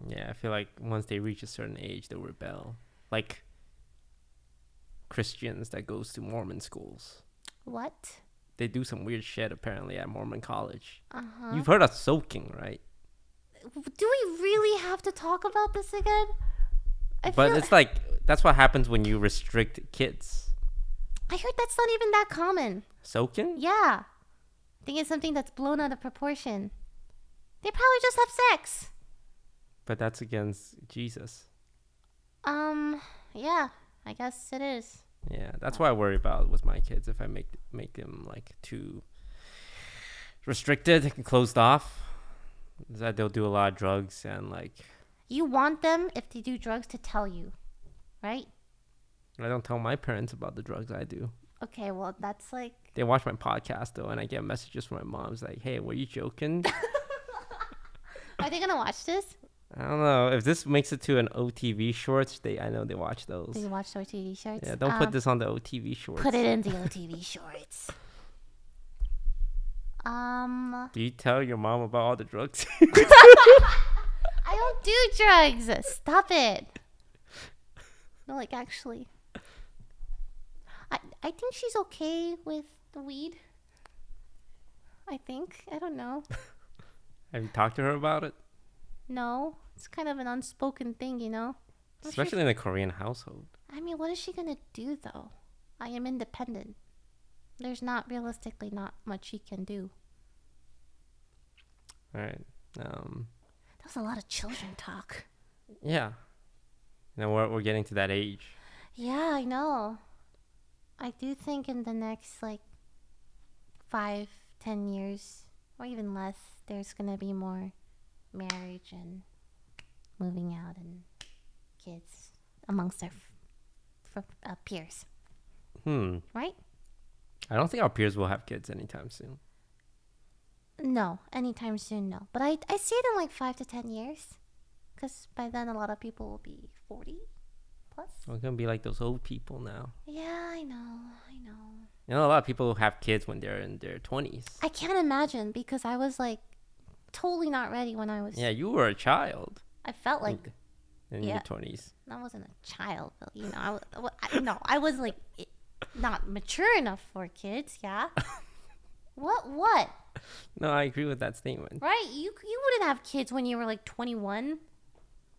Yeah, I feel like once they reach a certain age, they'll rebel. Like Christians that goes to Mormon schools. What? They do some weird shit apparently at Mormon college. Uh-huh. You've heard of soaking, right? Do we really have to talk about this again? But it's like that's what happens when you restrict kids. I heard that's not even that common. Soaking? Yeah. I think it's something that's blown out of proportion. They probably just have sex. But that's against Jesus. Yeah, I guess it is. Yeah, that's what I worry about with my kids. If I make them like too restricted and closed off, is that they'll do a lot of drugs and like. You want them, if they do drugs, to tell you, right? I don't tell my parents about the drugs I do. Okay, well, that's like... They watch my podcast though, and I get messages from my mom. It's like, "Hey, were you joking?" Are they gonna watch this? I don't know. If this makes it to an OTV shorts, I know they watch those. Do you watch our TV shorts? Yeah, don't put this on the OTV shorts. Put it in the OTV shorts. Do you tell your mom about all the drugs? I don't do drugs. Stop it. No, like actually. I think she's okay with the weed. I think. I don't know. Have you talked to her about it? No. It's kind of an unspoken thing, Especially in a Korean household. I mean, what is she going to do, though? I am independent. There's realistically not much she can do. All right. That was a lot of children talk. Yeah. We're getting to that age. Yeah, I know. I do think in the next 5-10 years, or even less, there's gonna be more marriage and moving out and kids amongst their peers. Right? I don't think our peers will have kids anytime soon. No, anytime soon, no. But I see it in 5 to 10 years. Because by then a lot of people will be 40 plus. We're going to be like those old people now. Yeah, I know. A lot of people have kids when they're in their 20s. I can't imagine because I was totally not ready when I was... Yeah, you were a child. I felt like... In your 20s. I wasn't a child, but I was not mature enough for kids, yeah? What? No, I agree with that statement. Right? You wouldn't have kids when you were 21.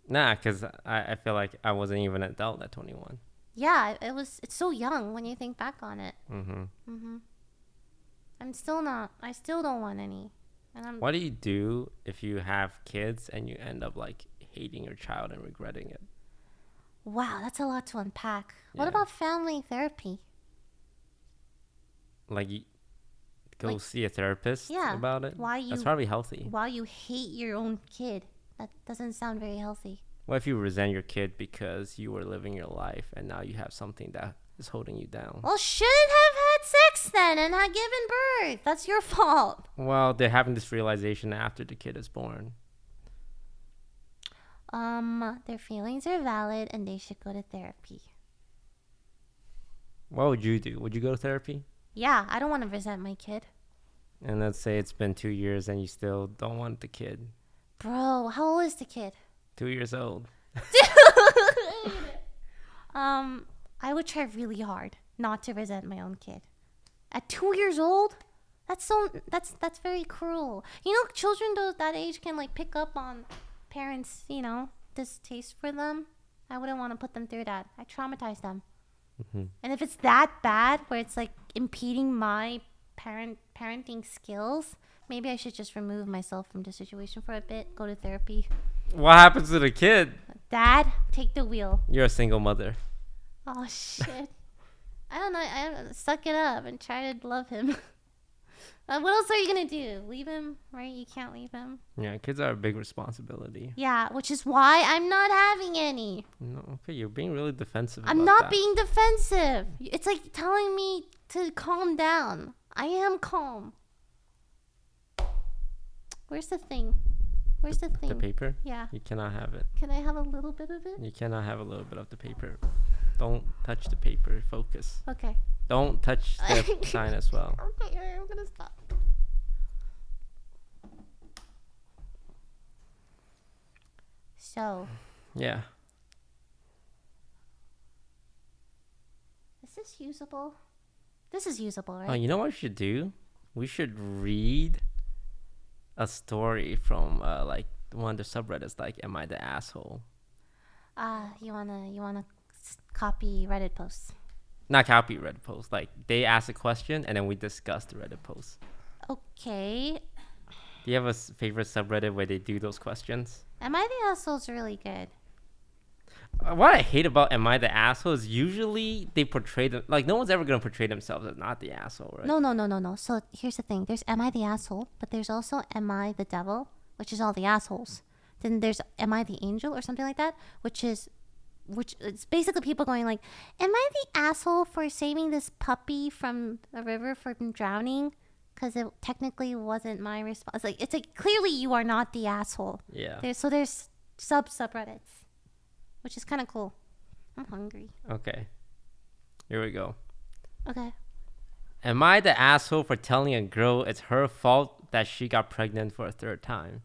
Nah, because I feel like I wasn't even an adult at 21. Yeah, it's so young when you think back on it. I'm still not. I still don't want any. What do you do if you have kids and you end up hating your child and regretting it? Wow, that's a lot to unpack. Yeah. What about family therapy? You go see a therapist about it? That's probably healthy. While you hate your own kid. That doesn't sound very healthy. What if you resent your kid because you were living your life and now you have something that is holding you down? Well, shouldn't have had had sex then and had given birth. That's your fault. Well, they're having this realization after the kid is born. Their feelings are valid and they should go to therapy. What would you do? Would you go to therapy? Yeah, I don't want to resent my kid. And let's say it's been 2 years and you still don't want the kid. Bro, how old is the kid? 2 years old. I would try really hard not to resent my own kid. At 2 years old? That's very cruel. You know, children that age can like pick up on parents, distaste for them. I wouldn't want to put them through that. I traumatize them. Mm-hmm. And if it's that bad where it's like impeding my parenting skills, maybe I should just remove myself from the situation for a bit, go to therapy. What happens to the kid? Dad, take the wheel. You're a single mother. Oh shit. I don't know. I suck it up and try to love him. What else are you gonna do? Leave him, right? You can't leave him. Yeah, kids are a big responsibility. Yeah, which is why I'm not having any. No, okay, you're being really defensive. I'm about not that. being defensive. It's like telling me to calm down. I am calm. Where's the thing? Where's the thing? The paper? Yeah. You cannot have it. Can I have a little bit of it? You cannot have a little bit of the paper. Don't touch the paper. Focus. Okay. Don't touch the sign as well. Okay, I'm gonna stop. So, Yeah. is this usable? This is usable, right? Oh, you know what we should do? We should read a story from like one of the subreddits, like "Am I the Asshole?" You wanna copy Reddit posts? Not copy Reddit posts. Like they ask a question and then we discuss the Reddit post. Okay. Do you have a favorite subreddit where they do those questions? Am I the Asshole's really good? What I hate about "Am I the Asshole?" is usually they portray them like no one's ever gonna portray themselves as not the asshole, right? No. So here's the thing. There's Am I the Asshole? But there's also Am I the Devil? Which is all the assholes. Then there's Am I the Angel? Or something like that? Which it's basically people going like, am I the asshole for saving this puppy from a river from drowning? Because it technically wasn't my response. It's like clearly you are not the asshole. Yeah. There's subreddits, which is kind of cool. I'm hungry. Okay. Here we go. Okay. Am I the asshole for telling a girl it's her fault that she got pregnant for a third time?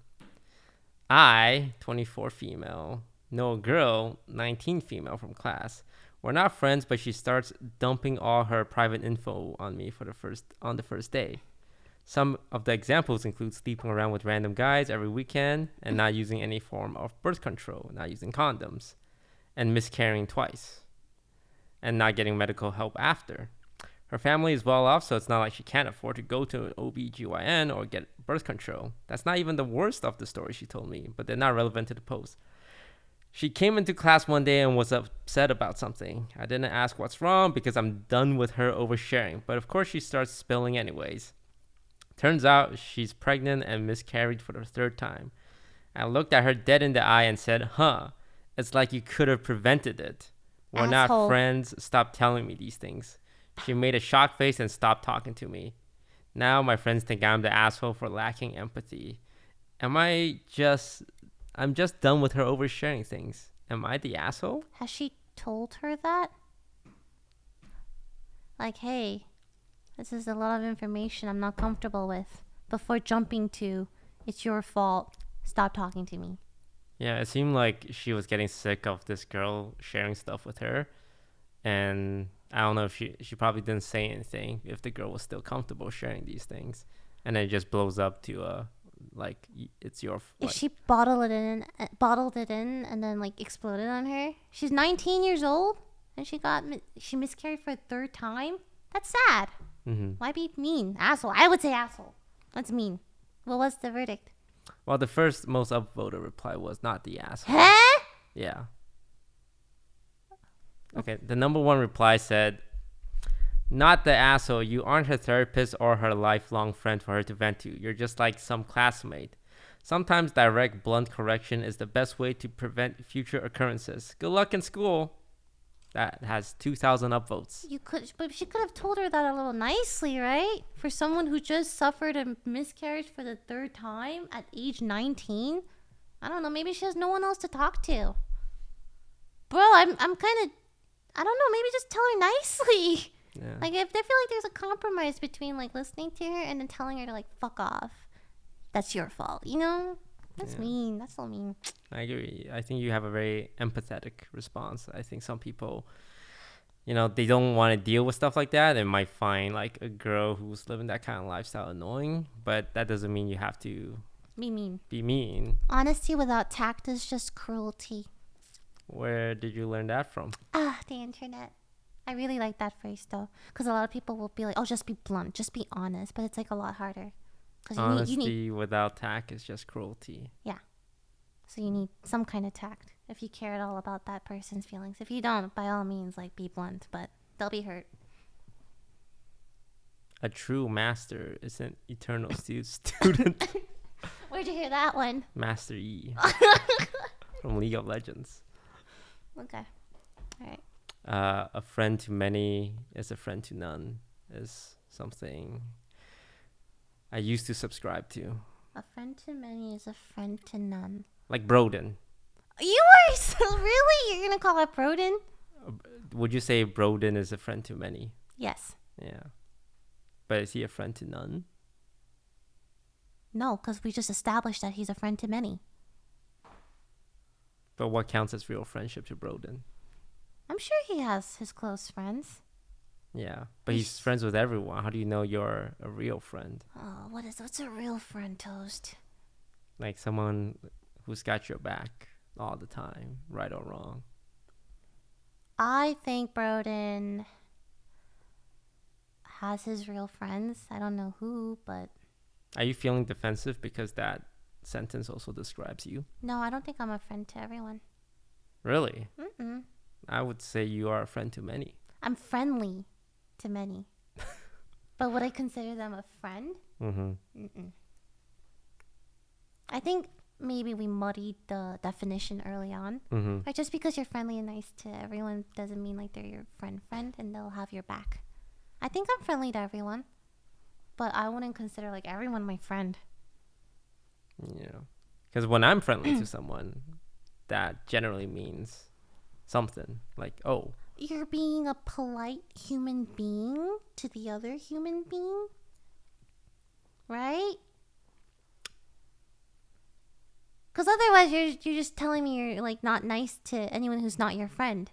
I, 24 female, know a girl, 19 female from class. We're not friends, but she starts dumping all her private info on me on the first day. Some of the examples include sleeping around with random guys every weekend and not using any form of birth control, not using condoms, and miscarrying twice, and not getting medical help after. Her family is well off, so it's not like she can't afford to go to an OBGYN or get birth control. That's not even the worst of the story she told me, but they're not relevant to the post. She came into class one day and was upset about something. I didn't ask what's wrong because I'm done with her oversharing, but of course she starts spilling anyways. Turns out she's pregnant and miscarried for the third time. I looked at her dead in the eye and said, it's like you could have prevented it. We're Asshole. not friends. Stop telling me these things. She made a shocked face and stopped talking to me. Now my friends think I'm the asshole for lacking empathy. I'm just done with her oversharing things. Am I the asshole? Has she told her that? Like, hey, this is a lot of information I'm not comfortable with. Before jumping to, it's your fault. Stop talking to me. Yeah, it seemed like she was getting sick of this girl sharing stuff with her. And I don't know if she probably didn't say anything if the girl was still comfortable sharing these things. And then it just blows up to like it's your If she bottled it in and then like exploded on her. She's 19 years old and she miscarried for a third time. That's sad. Mm-hmm. Why be mean? Asshole. I would say asshole. That's mean. What was the verdict? Well, the first most upvoted reply was not the asshole. Huh? Yeah. Okay, the number one reply said, not the asshole. You aren't her therapist or her lifelong friend for her to vent to. You're just like some classmate. Sometimes direct, blunt correction is the best way to prevent future occurrences. Good luck in school. that has 2,000 upvotes. But she could have told her that a little nicely, right? For someone who just suffered a miscarriage for the 3rd time at age 19, I don't know. Maybe she has no one else to talk to. Bro, I'm kind of, I don't know. Maybe just tell her nicely. Yeah. Like, if they feel like there's a compromise between like listening to her and then telling her to like fuck off, that's your fault. You know, that's mean. That's so mean. I agree. I think you have a very empathetic response. I think some people, you know, they don't want to deal with stuff like that. They might find like a girl who's living that kind of lifestyle annoying, but that doesn't mean you have to Be mean. Honesty without tact is just cruelty. Where did you learn that from? The internet. I really like that phrase though, because a lot of people will be like, "Oh, just be blunt, just be honest," but it's like a lot harder. Because Honesty without tact is just cruelty. Yeah. So you need some kind of tact if you care at all about that person's feelings. If you don't, by all means, like, be blunt, but they'll be hurt. A true master is an eternal student. Where'd you hear that one? Master Yi from League of Legends. Okay. All right. A friend to many is a friend to none is something I used to subscribe to. A friend to many is a friend to none. Like Brodin. You are so really? You're gonna call it Brodin? Would you say Brodin is a friend to many? Yes. Yeah. But is he a friend to none? No, because we just established that he's a friend to many. But what counts as real friendship to Brodin? I'm sure he has his close friends. Yeah, but he's friends with everyone. How do you know you're a real friend? Oh, what's a real friend, Toast? Like someone who's got your back all the time, right or wrong. I think Brodin has his real friends. I don't know who, but... Are you feeling defensive because that sentence also describes you? No, I don't think I'm a friend to everyone. Really? Mm-mm. I would say you are a friend to many. I'm friendly to many. But would I consider them a friend? Mm-hmm. Mm-mm. I think maybe we muddied the definition early on. Mm-hmm. Like, just because you're friendly and nice to everyone doesn't mean like they're your friend and they'll have your back. I think I'm friendly to everyone, but I wouldn't consider like everyone my friend. Yeah. Because when I'm friendly to someone, that generally means something. Like, oh, you're being a polite human being to the other human being, right? Because otherwise you're just telling me you're like not nice to anyone who's not your friend.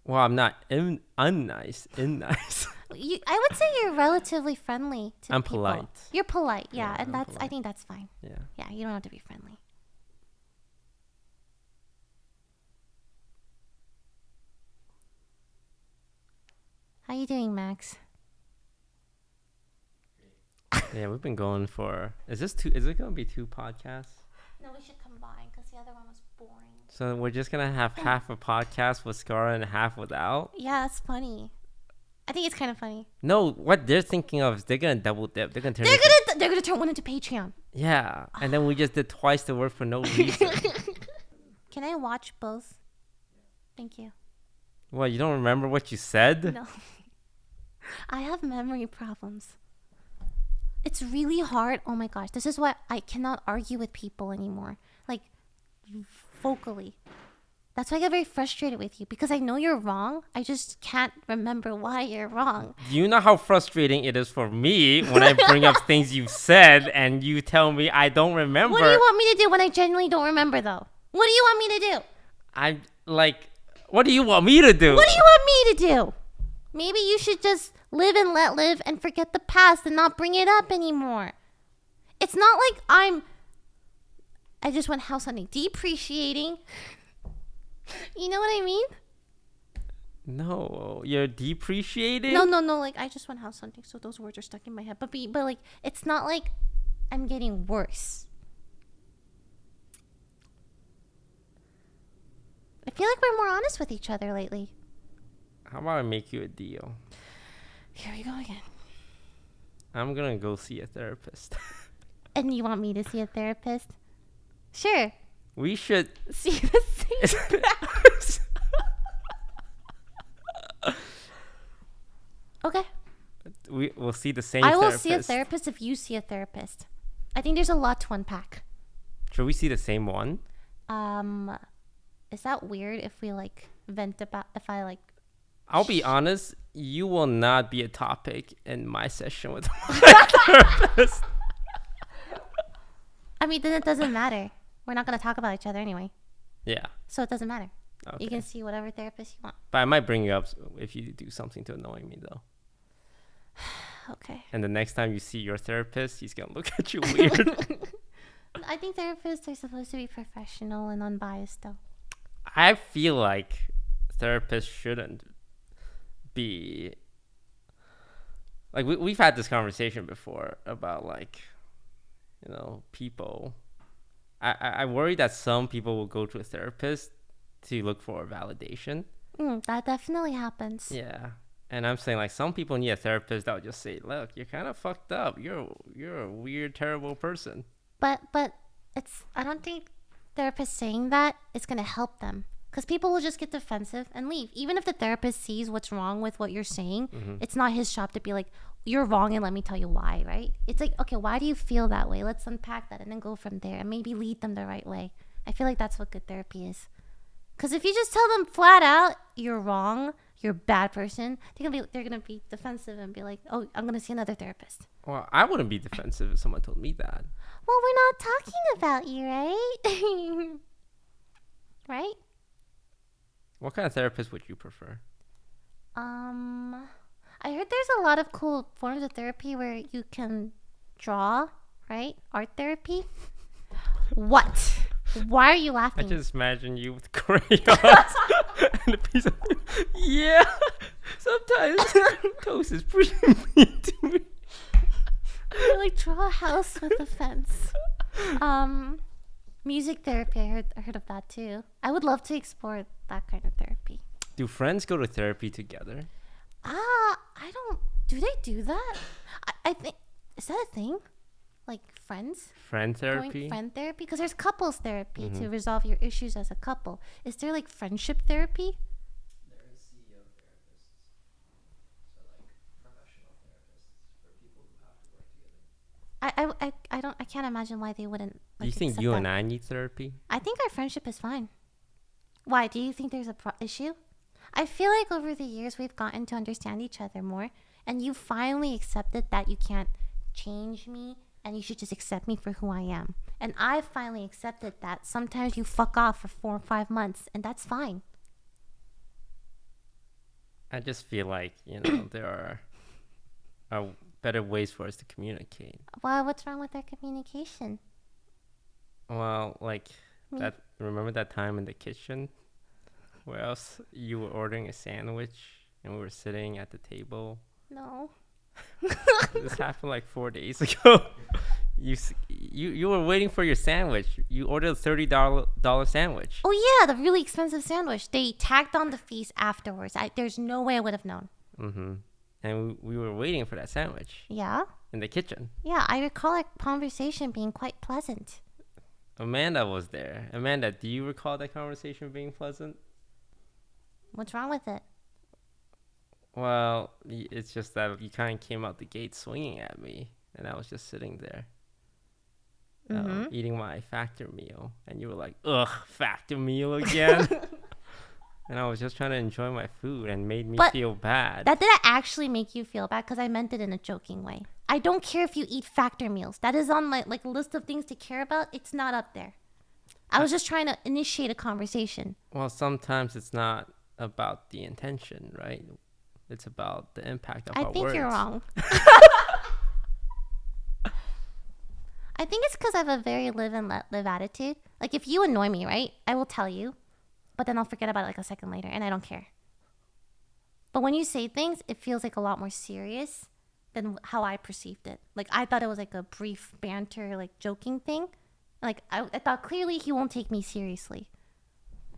well, I'm not unnice. I would say you're relatively friendly to I'm people. polite. You're polite, yeah, Yeah, and I'm I polite. think that's fine. Yeah. Yeah, you don't have to be friendly. How you doing, Max? Yeah, we've been going for... Is it going to be 2 podcasts? No, we should combine because the other one was boring. So we're just going to have half a podcast with Scarra and half without? Yeah, that's funny. I think it's kind of funny. No, what they're thinking of is they're going to double dip. They're going to turn They're gonna turn one into Patreon. Yeah, and then we just did twice the work for no reason. Can I watch both? Thank you. What, you don't remember what you said? No. I have memory problems. It's really hard. Oh my gosh. This is why I cannot argue with people anymore. Like, vocally. That's why I get very frustrated with you. Because I know you're wrong. I just can't remember why you're wrong. You know how frustrating it is for me when I bring up things you said and you tell me I don't remember. What do you want me to do when I genuinely don't remember, though? What do you want me to do? I'm like, what do you want me to do? What do you want me to do? Maybe you should just live and let live and forget the past and not bring it up anymore. It's not like I just went house hunting. Depreciating. You know what I mean? No, you're depreciating? No. Like, I just went house hunting, so those words are stuck in my head. But like, it's not like I'm getting worse. I feel like we're more honest with each other lately. How about I make you a deal? Here we go again. I'm gonna go see a therapist. And you want me to see a therapist? Sure. We should... See the same Okay. We'll see the same I will therapist. see a therapist if you see a therapist. I think there's a lot to unpack. Should we see the same one? Is that weird if we like vent about if I like? I'll be honest, you will not be a topic in my session with my therapist. I mean, then it doesn't matter. We're not gonna talk about each other anyway, Yeah. so it doesn't matter. Okay. You can see whatever therapist you want. But I might bring you up if you do something to annoy me, though. Okay. And the next time you see your therapist, he's gonna look at you weird. I think therapists are supposed to be professional and unbiased, though. I feel like therapists shouldn't be like we've had this conversation before about like, you know, people. I worry that some people will go to a therapist to look for validation. That definitely happens. Yeah. And I'm saying like some people need a therapist that will just say, look, you're kind of fucked up. You're a weird, terrible person. But it's I don't think therapists saying that is gonna help them, because people will just get defensive and leave. Even if the therapist sees what's wrong with what you're saying, it's not his job to be like, you're wrong and let me tell you why, right? It's like, okay, why do you feel that way? Let's unpack that and then go from there and maybe lead them the right way. I feel like that's what good therapy is. Because if you just tell them flat out, you're wrong, you're a bad person, they're gonna be defensive and be like, oh, I'm gonna see another therapist. Well, I wouldn't be defensive if someone told me that. Well, we're not talking about you, right? Right? What kind of therapist would you prefer? I heard there's a lot of cool forms of therapy where you can draw, right? Art therapy. What? Why are you I laughing? just imagine you with crayons and a piece of. Yeah, sometimes toast is pretty mean to me. You like draw a house with a fence. Music therapy. I heard of that too. I would love to explore that kind of therapy. Do friends go to therapy together? I don't. Do they do that? I think, is that a thing? Like friends? Friend therapy? Going friend therapy? Because there's couples therapy to resolve your issues as a couple. Is there like friendship therapy? There is CEO therapists, so like professional therapists for people who have to work together. I can't imagine why they wouldn't. Do you think you and I need therapy? I think our friendship is fine. Why? Do you think there's a issue? I feel like over the years we've gotten to understand each other more, and you finally accepted that you can't change me and you should just accept me for who I am. And I finally accepted that sometimes you fuck off for 4 or 5 months, and that's fine. I just feel like, you know, there are better ways for us to communicate. Well, what's wrong with our communication? Well, like that. Remember that time in the kitchen where else you were ordering a sandwich and we were sitting at the table? No. This happened like 4 days ago. You were waiting for your sandwich. You ordered a $30 sandwich. Oh yeah, the really expensive sandwich. They tacked on the fees afterwards. There's no way I would have known. And we were waiting for that sandwich Yeah? in the kitchen. Yeah, I recall our conversation being quite pleasant. Amanda was there. Amanda, do you recall that conversation being pleasant? What's wrong with it? Well, it's just that you kind of came out the gate swinging at me, and I was just sitting there eating my factor meal, and you were like, ugh, factor meal again? And I was just trying to enjoy my food and made me feel bad. That didn't actually make you feel bad because I meant it in a joking way. I don't care if you eat factor meals. That is on my like list of things to care about. It's not up there. I was just trying to initiate a conversation. Well, sometimes it's not about the intention, right? It's about the impact of our words. I think you're wrong. I think it's because I have a very live and let live attitude. Like if you annoy me, right, I will tell you, but then I'll forget about it like a second later, and I don't care. But when you say things, it feels like a lot more serious than how I perceived it. Like I thought it was like a brief banter, like joking thing. Like I thought clearly he won't take me seriously.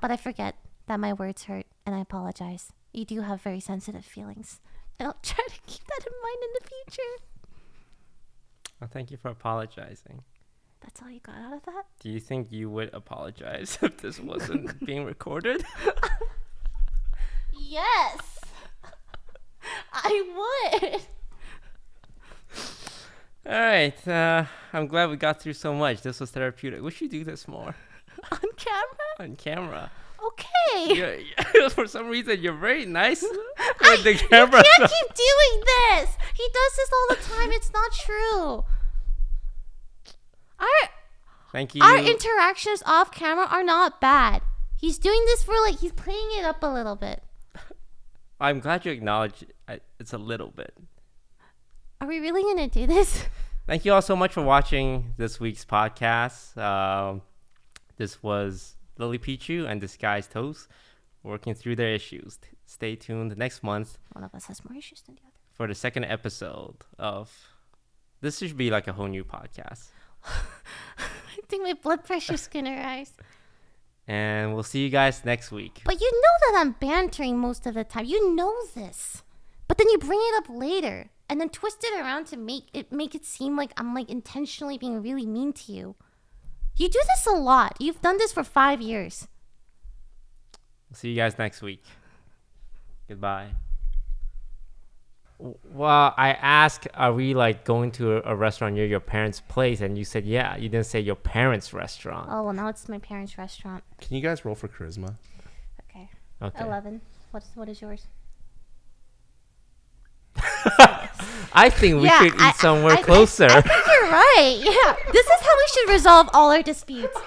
But I forget that my words hurt, and I apologize. You do have very sensitive feelings, and I'll try to keep that in mind in the future. Well, thank you for apologizing. That's all you got out of that? Do you think you would apologize if this wasn't being recorded? Yes. I would. All right. I'm glad we got through so much. This was therapeutic. We should do this more On camera? on camera. Okay. For some reason, you're very nice with the camera. You can't keep doing this. He does this all the time. It's not true. Thank you. Our interactions off camera are not bad. He's doing this for he's playing it up a little bit. I'm glad you acknowledge it's a little bit. Are we really gonna do this? Thank you all so much for watching this week's podcast. This was Lily Pichu and Disguised Toast working through their issues. Stay tuned next month. One of us has more issues than the other. For the second episode of... This should be like a whole new podcast. I think my blood pressure's gonna rise. And we'll see you guys next week. But you know that I'm bantering most of the time. You know this. But then you bring it up later and then twist it around to make it seem like I'm intentionally being really mean to you. You do this a lot. You've done this for 5 years. See you guys next week. Goodbye. Well, I asked, are we going to a restaurant near your parents' place? And you said, yeah. You didn't say your parents' restaurant. Oh, well, now it's my parents' restaurant. Can you guys roll for charisma? Okay. 11. What is yours? I think we should eat somewhere closer. I think you're right. Yeah. This is how we should resolve all our disputes.